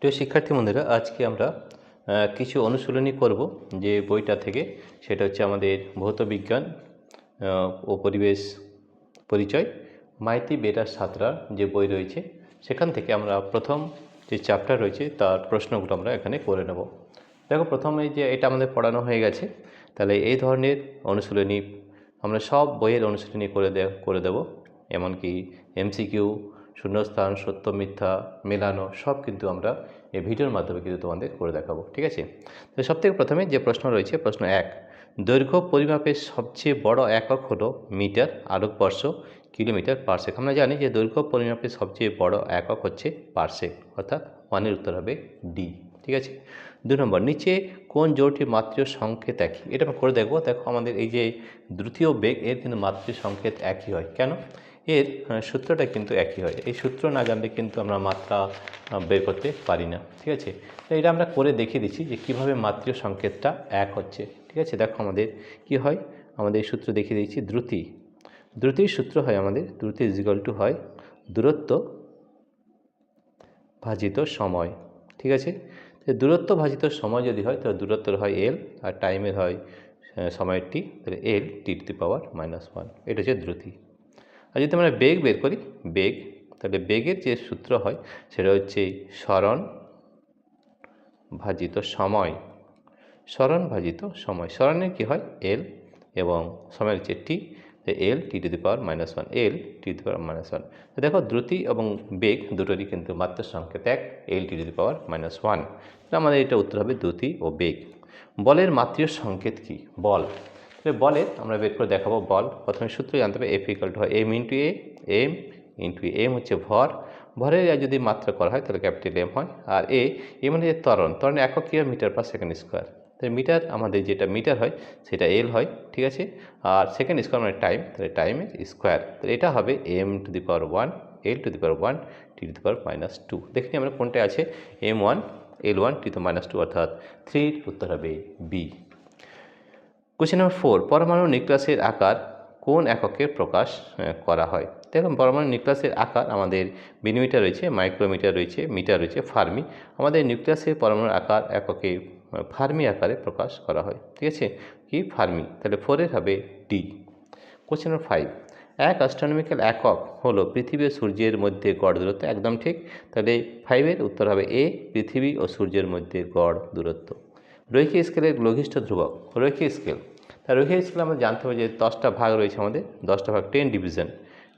প্রিয় শিক্ষার্থী বন্ধুরা, আজকে আমরা কিছু অনুশীলনী করব যে বইটা থেকে। সেটা হচ্ছে আমাদের ভৌত বিজ্ঞান ও পরিবেশ পরিচয় মাইতি বেটা সাঁতরার যে বই রয়েছে, সেখান থেকে আমরা প্রথম যে চ্যাপ্টার রয়েছে তার প্রশ্নগুলো আমরা এখানে করে নেব। দেখো, প্রথমে যে এটা আমাদের পড়ানো হয়ে গেছে, তাহলে এই ধরনের অনুশীলনী আমরা সব বইয়ের অনুশীলনী করে দেব। এমনকি এমসিকিউ, শূন্যস্থান, সত্য মিথ্যা মেলানো সব কিন্তু আমরা এই ভিডিওর মাধ্যমে কিন্তু তোমাদের করে দেখাবো। ঠিক আছে? তো সবথেকে প্রথমে যে প্রশ্ন রয়েছে, প্রশ্ন 1, দৈর্ঘ্য পরিমাপের সবচেয়ে বড় একক হলো মিটার, আলোকবর্ষ, কিলোমিটার, পারসেক। আমরা জানি যে দৈর্ঘ্য পরিমাপের সবচেয়ে বড় একক হচ্ছে পারসেক, অর্থাৎ 1-এর উত্তর হবে ডি। ঠিক আছে? 2 নম্বর, নিচে কোন জোড়টির মাত্রীয় সংকেত একই? এটা আমরা করে দেখবো। দেখো, আমাদের এই যে দ্রুতীয় বেগ, এর কিন্তু মাত্রীয় সংকেত একই হয়। কেন? এর সূত্রটা কিন্তু একই হয়। এই সূত্র না জানলে কিন্তু আমরা মাত্রা বের করতে পারি না। ঠিক আছে? তো এটা আমরা করে দেখিয়ে দিচ্ছি যে কীভাবে মাত্রীয় সংকেতটা এক হচ্ছে। ঠিক আছে? দেখো, আমাদের কি হয়, আমাদের সূত্র দেখিয়ে দিচ্ছি। দ্রুতির সূত্র হয় আমাদের, দ্রুতি = হয় দূরত্ব ভাজিত সময়। ঠিক আছে? তো দূরত্ব ভাজিত সময় যদি হয়, তাহলে দূরত্বের হয় এল, আর টাইমের হয় সময়ের টি, তাহলে এল t⁻⁻1। এটা হচ্ছে দ্রুতি। আর যদি আমরা বেগ বের করি, বেগ, তাহলে বেগের যে সূত্র হয় সেটা হচ্ছে সরণ ভাজিত সময়। সরণ ভাজিত সময়, সরণের কী হয় এল, এবং সময়ের হচ্ছে টি, এল t⁻⁻1, এল t⁻⁻1। তো দেখো, দ্রুতি এবং বেগ দুটোরই কিন্তু মাত্রার সংকেত এক, এল t⁻⁻1। আমাদের এটা উত্তর হবে দ্রুতি ও বেগ। বলের মাত্রীয় সংকেত কি? বল, বলের আমরা বের করে দেখাবো। বল, প্রথমে সূত্র জানতে হবে, F = m × a, m হচ্ছে ভর, ভরের যদি মাত্রা করা হয় তাহলে ক্যাপিটাল এম হয়। আর এ মানে ত্বরণ, ত্বরণের একক কী হয়? মিটার/সেকেন্ড²। তাই মিটার, আমাদের যেটা মিটার হয় সেটা এল হয়। ঠিক আছে? আর সেকেন্ড² মানে টাইম, তাহলে টাইমের স্কোয়ার, তাহলে এটা হবে m⁻1, l⁻1, t⁻²। দেখি আমরা কোনটা আছে, m1, l1, t⁻², অর্থাৎ 3 উত্তর হবে বি। কোশ্চেন নম্বর 4, পরমাণু নিউক্লিয়াসের আকার কোন এককে প্রকাশ করা হয়? দেখুন, পরমাণু নিউক্লিয়াসের আকার আমাদের মিলিমিটার রয়েছে, মাইক্রোমিটার রয়েছে, মিটার রয়েছে, ফার্মি। আমাদের নিউক্লিয়াসের পরমাণুর আকার এককে ফার্মি আকারে প্রকাশ করা হয়। ঠিক আছে? কি? ফার্মি। তাহলে 4-এর হবে ডি। কোশ্চেন নম্বর 5, এক অ্যাস্ট্রোনমিক্যাল একক হলো পৃথিবী ও সূর্যের মধ্যে গড় দূরত্ব। একদম ঠিক। তাহলে 5-এর উত্তর হবে এ, পৃথিবী ও সূর্যের মধ্যে গড় দূরত্ব। রৈখিক স্কেলের লঘিষ্ঠ ধ্রুবক, রৈখিক স্কেল। তা রৈখিক স্কেল আমরা জানতে হবে যে 10টা ভাগ রয়েছে আমাদের, 10টা ভাগ 10 ডিভিশন।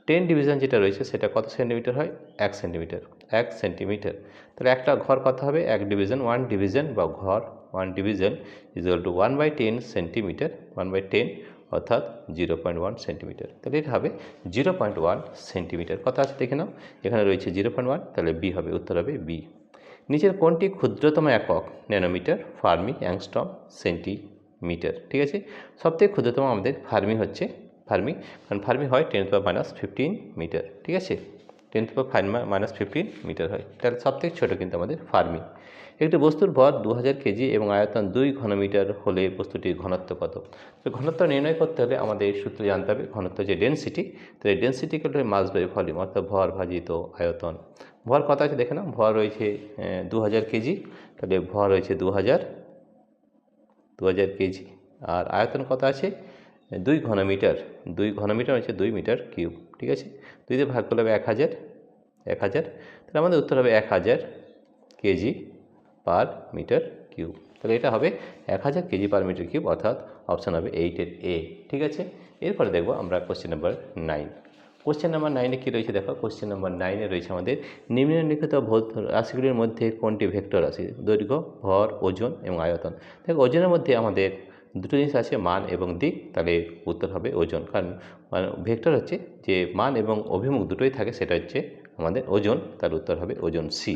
10 ডিভিশন যেটা রয়েছে সেটা কত সেন্টিমিটার হয়? 1 সেন্টিমিটার। 1 সেন্টিমিটার। তাহলে একটা ঘর কত হবে? 1 ডিভিশন। 1 ডিভিশন বা ঘর, 1 ডিভিশন = 1/10 সেন্টিমিটার, 1/10 অর্থাৎ 0.1 সেন্টিমিটার। তাহলে এটা হবে 0.1 সেন্টিমিটার। কথা আছে দেখে নাও, এখানে রয়েছে 0.1, তাহলে বি হবে, উত্তর হবে বি। নিচের কোনটি ক্ষুদ্রতম একক? Nanometre, fermi, angstrom, centimetre. ঠিক আছে? সবথেকে ক্ষুদ্রতম আমাদের ফার্মি হচ্ছে, ফার্মি, কারণ ফার্মি হয় 10⁻15 মিটার। ঠিক আছে? 10⁻15 মিটার হয়, তাহলে সবথেকে ছোটো কিন্তু আমাদের ফার্মি। একটি বস্তুর ভর 2000 কেজি এবং আয়তন 2 ঘনমিটার হলে বস্তুটির ঘনত্ব কত? তো ঘনত্ব নির্ণয় করতে হলে আমাদের সূত্র জানতে হবে, ঘনত্ব যে ডেনসিটি, তাহলে ডেনসিটি = মাস/ভলিউম, অর্থাৎ ভর ভাজিত আয়তন। ভর কত আছে দেখে নাও, ভর রয়েছে 2000 কেজি, তাহলে ভর রয়েছে 2000 কেজি। আর আয়তন কত আছে? 2 ঘনমিটার, 2 ঘনমিটার হচ্ছে 2 মিটার কিউব। ঠিক আছে? 2 দিয়ে ভাগ করলে হবে 1000, তাহলে আমাদের উত্তর হবে 1000 কেজি পার মিটার কিউব। তাহলে এটা হবে 1000 কেজি পার মিটার কিউব, অর্থাৎ অপশান হবে 8-এর এ। ঠিক আছে? এরপরে দেখব আমরা কোশ্চেন নাম্বার 9। কোশ্চেন নাম্বার 9-এ কী রয়েছে দেখো, কোশ্চেন নাম্বার 9-এ রয়েছে আমাদের নিম্নলিখিত ভৌত রাশিগুলির মধ্যে কোনটি ভেক্টর রাশি? দৈর্ঘ্য, ভর, ওজন এবং আয়তন। দেখো, ওজনের মধ্যে আমাদের দুটো জিনিস আছে, মান এবং দিক, তাহলে উত্তর হবে ওজন। কারণ ভেক্টর হচ্ছে যে মান এবং অভিমুখ দুটোই থাকে, সেটা হচ্ছে আমাদের ওজন, তার উত্তর হবে ওজন সি।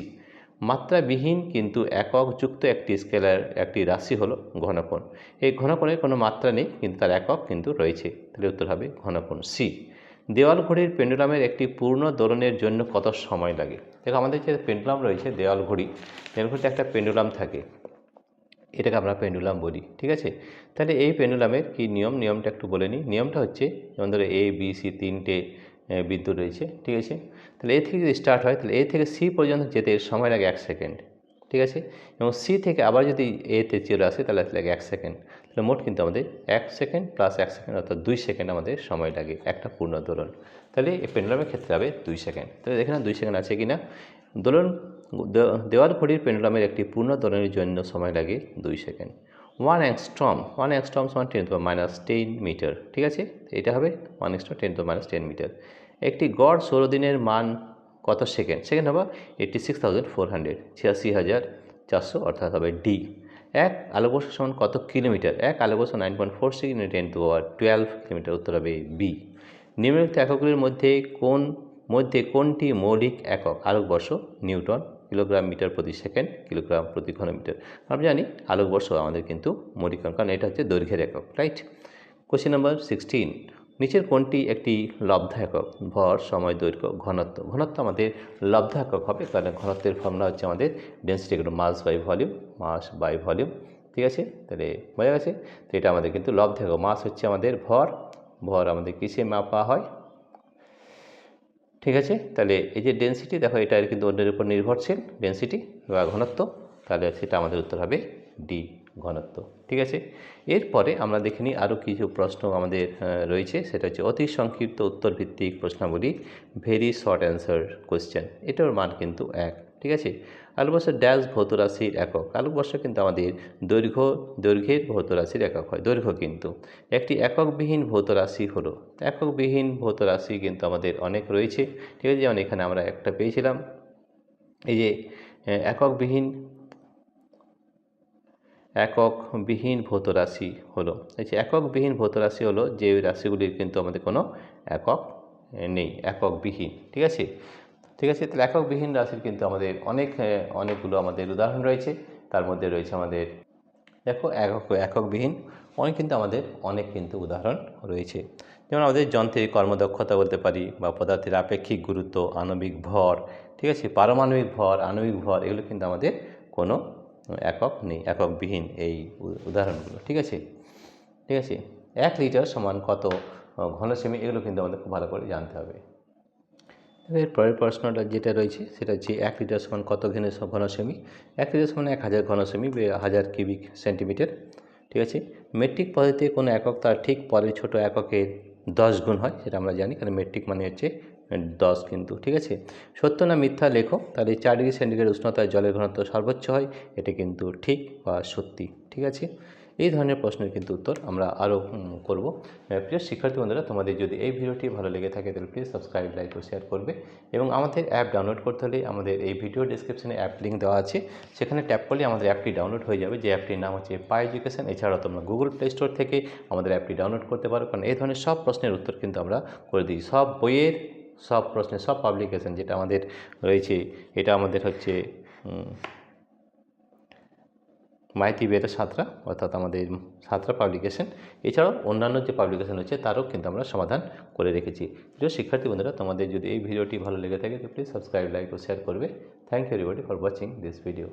মাত্রাবিহীন কিন্তু এককযুক্ত একটি স্কেলার একটি রাশি হলো ঘনকোণ। এই ঘনকোণের কোনো মাত্রা নেই, কিন্তু তার একক কিন্তু রয়েছে, তাহলে উত্তর হবে ঘনকোণ সি। দেওয়াল ঘড়ির পেন্ডুলামের একটি পূর্ণ দোলনের জন্য কত সময় লাগে? দেখো, আমাদের যে পেন্ডুলাম রয়েছে, দেওয়াল ঘড়িতে একটা পেন্ডুলাম থাকে, এটাকে আমরা পেন্ডুলাম বলি। ঠিক আছে? তাহলে এই পেন্ডুলামের কি নিয়ম, নিয়মটা একটু বলে নিই। নিয়মটা হচ্ছে, যেমন ধরো এ বি সি 3টে বিদ্যুৎ রয়েছে। ঠিক আছে? তাহলে এ থেকে যদি স্টার্ট হয়, তাহলে এ থেকে সি পর্যন্ত যেতে সময় লাগে 1 সেকেন্ড। ঠিক আছে, এবং সি থেকে আবার যদি এতে চলে আসে তাহলে লাগে 1 সেকেন্ড। তাহলে মোট কিন্তু আমাদের 1 সেকেন্ড প্লাস 1 সেকেন্ড অর্থাৎ 2 সেকেন্ড আমাদের সময় লাগে একটা পূর্ণ দোলন। তাহলে এই পেন্ডুলামের ক্ষেত্রে হবে 2 সেকেন্ড। তাহলে এখানে 2 সেকেন্ড আছে কি না? দোলন দেওয়াল ঘড়ির পেন্ডুলামের একটি পূর্ণ দোলনের জন্য সময় লাগে 2 সেকেন্ড। 1 অ্যাংস্ট্রম সমান 10⁻10 মিটার। ঠিক আছে, এটা হবে 1 অ্যাংস্ট্রম 10⁻10 মিটার। একটি গড় সৌরদিনের মান কত সেকেন্ড? সেকেন্ড হবে 86,400, 86,400 অর্থাৎ হবে ডি। এক আলোকবর্ষ সমান কত কিলোমিটার? এক আলোকবর্ষ 9.46 × 10⁻12 কিলোমিটার, উত্তর হবে বি। নিম্নলিখিত এককগুলির মধ্যে কোনটি মৌলিক একক? আলোকবর্ষ নিউটন, কিলোগ্রাম মিটার প্রতি সেকেন্ড, কিলোগ্রাম প্রতি ঘনমিটার। আমরা জানি আলোকবর্ষ আমাদের কিন্তু মৌলিক একক, কারণ এটা হচ্ছে দৈর্ঘ্যের একক, রাইট। কোশ্চেন নাম্বার 16, নিচের কোনটি একটি লব্ধ একক? ভর, সময়, দৈর্ঘ্য, ঘনত্ব। ঘনত্ব আমাদের লব্ধ একক হবে, কারণ ঘনত্বের ফর্মুলা হচ্ছে আমাদের ডেন্সিটি = মাস বাই ভলিউম। ঠিক আছে, তাহলে বোঝা গেছে। তো এটা আমাদের কিন্তু লব্ধ একক। মাস হচ্ছে আমাদের ভর আমাদের কিসে মাপা হয়? ঠিক আছে, তাহলে এই যে ডেন্সিটি দেখো, এটা কিন্তু অন্যের উপর নির্ভরশীল ডেন্সিটি বা ঘনত্ব, তাহলে সেটা আমাদের উত্তর হবে ডি, ঘনত্ব। ঠিক আছে, এরপরে আমরা দেখে নিই আরও কিছু প্রশ্ন আমাদের রয়েছে। সেটা হচ্ছে অতি সংক্ষিপ্ত উত্তর ভিত্তিক প্রশ্নাবলী, ভেরি শর্ট অ্যান্সার কোশ্চেন। এটার মান কিন্তু 1। ঠিক আছে, আলোকবর্ষ ড্যাশ ভৌত রাশির একক। আলোকবর্ষ কিন্তু আমাদের দৈর্ঘ্যের ভৌত রাশির একক হয়, দৈর্ঘ্য কিন্তু। একটি এককবিহীন ভৌত রাশি হলো। এককবিহীন ভৌত রাশি কিন্তু আমাদের অনেক রয়েছে। ঠিক আছে, যেমন এখানে আমরা একটা পেয়েছিলাম, এই যে এককবিহীন ভৌত রাশি হলো। এই যে এককবিহীন ভৌত রাশি হলো যে রাশিগুলির কিন্তু আমাদের কোনো একক নেই, এককবিহীন। ঠিক আছে, তাহলে এককবিহীন রাশির কিন্তু আমাদের অনেকগুলো আমাদের উদাহরণ রয়েছে। তার মধ্যে রয়েছে আমাদের দেখো এককবিহীন অনেক কিন্তু উদাহরণ রয়েছে। যেমন আমাদের যন্ত্রের কর্মদক্ষতা বলতে পারি, বা পদার্থের আপেক্ষিক গুরুত্ব, আণবিক ভর, ঠিক আছে, পারমাণবিক ভর, আণবিক ভর, এগুলো কিন্তু আমাদের কোনো একক নেই, এককবিহীন এই উদাহরণগুলো। ঠিক আছে, 1 লিটার সমান কত ঘনসেমি? এগুলো কিন্তু আমাদের খুব ভালো করে জানতে হবে। এর পরের প্রশ্নটা যেটা রয়েছে সেটা হচ্ছে 1 লিটার সমান কত ঘনসেমি? 1 লিটার সমান 1000 ঘনসেমি, 1000 কিউবিক সেন্টিমিটার। ঠিক আছে, মেট্রিক পদ্ধতিতে কোনো একক তার ঠিক পরের ছোট এককের 10 গুণ হয়, সেটা আমরা জানি, কারণ মেট্রিক মানে হচ্ছে 10 কিন্তু। ঠিক আছে, সত্য না মিথ্যা লেখো। তাহলে 4 ডিগ্রি সেন্টিগ্রেড উষ্ণতায় জলের ঘনত্ব সর্বোচ্চ হয়, এটা কিন্তু ঠিক বা সত্যি। ঠিক আছে, এই ধরনের প্রশ্নের কিন্তু উত্তর আমরা আরও করব। প্রিয় শিক্ষার্থী বন্ধুরা, তোমাদের যদি এই ভিডিওটি ভালো লেগে থাকে তাহলে প্লিজ সাবস্ক্রাইব, লাইক ও শেয়ার করবে। এবং আমাদের অ্যাপ ডাউনলোড করতে হলে আমাদের এই ভিডিও ডেসক্রিপশনে অ্যাপ লিঙ্ক দেওয়া আছে, সেখানে ট্যাপ করলে আমাদের অ্যাপটি ডাউনলোড হয়ে যাবে, যে অ্যাপটির নাম হচ্ছে পাই এডুকেশন। এছাড়াও তোমরা গুগল প্লে স্টোর থেকে আমাদের অ্যাপটি ডাউনলোড করতে পারো, কারণ এই ধরনের সব প্রশ্নের উত্তর কিন্তু আমরা করে দিই। সব বইয়ের সব প্রশ্নের সব পাবলিকেশন যেটা আমাদের রয়েছে, এটা আমাদের হচ্ছে মাইতি বেতা সাঁতরা, অর্থাৎ আমাদের সাঁতরা পাবলিকেশন। এছাড়াও অন্যান্য যে পাবলিকেশন রয়েছে তারও কিন্তু আমরা সমাধান করে রেখেছি। প্রিয় শিক্ষার্থী বন্ধুরা, তোমাদের যদি এই ভিডিওটি ভালো লেগে থাকে তো প্লিজ সাবস্ক্রাইব, লাইক ও শেয়ার করবে। Thank you everybody for watching this video.